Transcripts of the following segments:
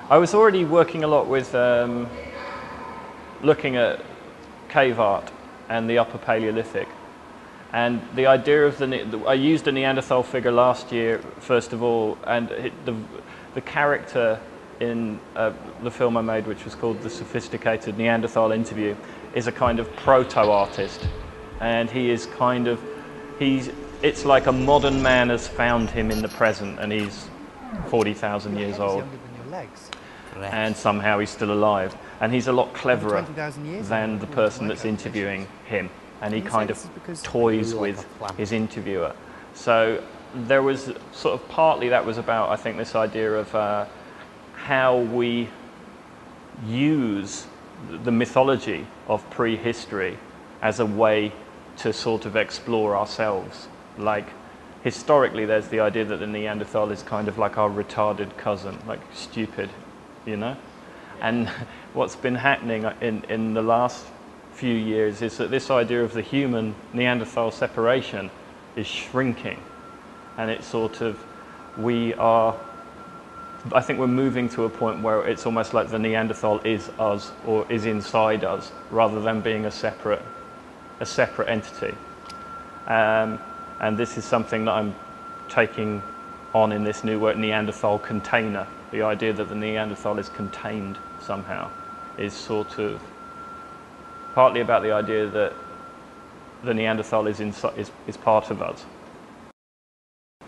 I was already working a lot with looking at cave art and the Upper Paleolithic. And the idea of I used a Neanderthal figure last year, first of all, and the character in the film I made, which was called The Sophisticated Neanderthal Interview, is a kind of proto-artist. And he is kind of, it's like a modern man has found him in the present, and he's 40,000 years old. And somehow he's still alive. And he's a lot cleverer than the person that's interviewing him. And he kind of toys with his interviewer. So there was sort of partly that was about, I think, this idea of how we use the mythology of prehistory as a way to sort of explore ourselves. Like, historically, there's the idea that the Neanderthal is kind of like our retarded cousin, like stupid, you know? And what's been happening in the last few years is that this idea of the human Neanderthal separation is shrinking, and it's sort of, I think we're moving to a point where it's almost like the Neanderthal is us, or is inside us, rather than being a separate entity. And this is something that I'm taking on in this new work, Neanderthal Container. The idea that the Neanderthal is contained somehow is sort of partly about the idea that the Neanderthal is part of us.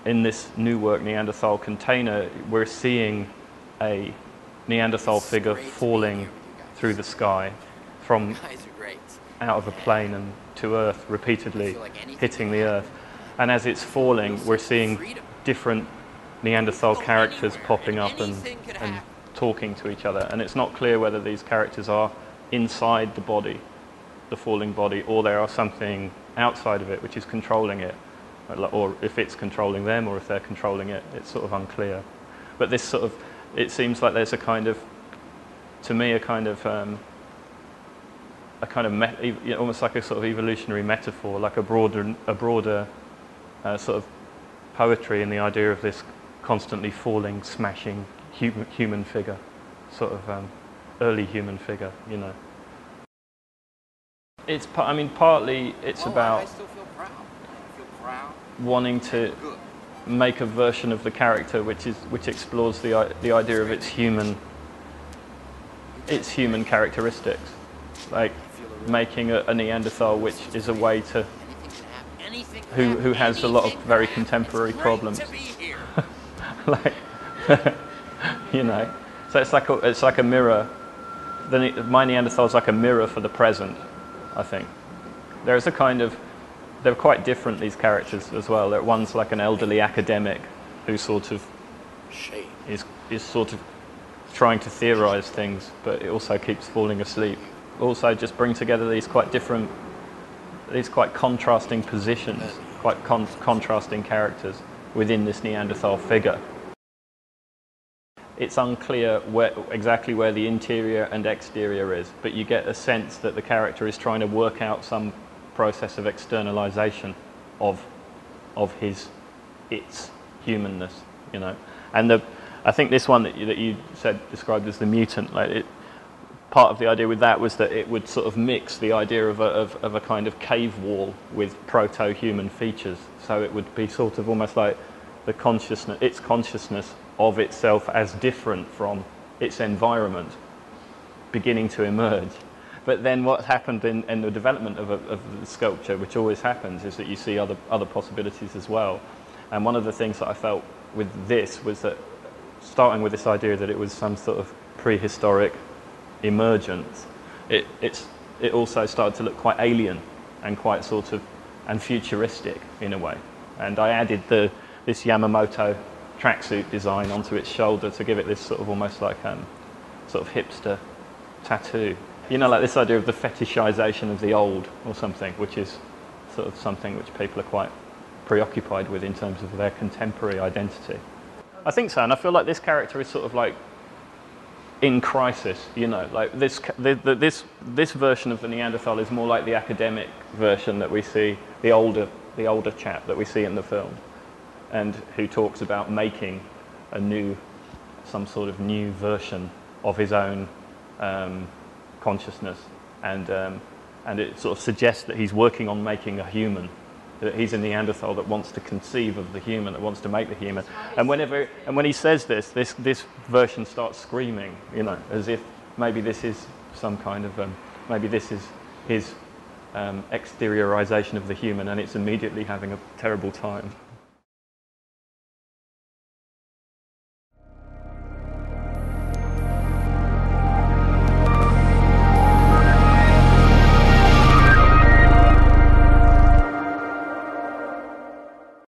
In this new work, Neanderthal Container, we're seeing a Neanderthal figure falling through the sky from out of a plane and to Earth, repeatedly hitting the Earth. And as it's falling, we're seeing different Neanderthal characters popping up and talking to each other. And it's not clear whether these characters are inside the body, the falling body, or there are something outside of it which is controlling it, or if it's controlling them or if they're controlling it. It's sort of unclear. But this sort of, it seems like there's a kind of, to me, almost like a sort of evolutionary metaphor, like a broader sort of poetry in the idea of this constantly falling, smashing human figure, sort of early human figure, you know. It's, I mean, partly it's about wanting to make a version of the character which explores the idea of its human characteristics, like making a Neanderthal which is a way to who has a lot of very contemporary problems, like you know. So it's like a mirror. My Neanderthal is like a mirror for the present, I think. There's a kind of, they're quite different, these characters as well. One's like an elderly academic who sort of is sort of trying to theorize things, but it also keeps falling asleep. Also just bring together these quite different, these quite contrasting positions, quite contrasting characters within this Neanderthal figure. It's unclear exactly where the interior and exterior is, but you get a sense that the character is trying to work out some process of externalization of its humanness, you know. And I think this one that you said described as the mutant, like part of the idea with that was that it would sort of mix the idea of a kind of cave wall with proto-human features. So it would be sort of almost like its consciousness of itself as different from its environment beginning to emerge. But then what happened in the development of the sculpture, which always happens, is that you see other possibilities as well. And one of the things that I felt with this was that, starting with this idea that it was some sort of prehistoric emergence, it also started to look quite alien and quite sort of futuristic in a way. And I added this Yamamoto tracksuit design onto its shoulder to give it this sort of almost like sort of hipster tattoo. You know, like this idea of the fetishization of the old or something, which is sort of something which people are quite preoccupied with in terms of their contemporary identity. I think so, and I feel like this character is sort of like in crisis, you know, like this version of the Neanderthal is more like the academic version that we see, the older chap that we see in the film, and who talks about making a new some sort of new version of his own consciousness, and it sort of suggests that he's working on making a human, that he's a Neanderthal that wants to conceive of the human, that wants to make the human. And when he says this version starts screaming, you know, as if maybe this is some kind of maybe this is his exteriorization of the human, and it's immediately having a terrible time.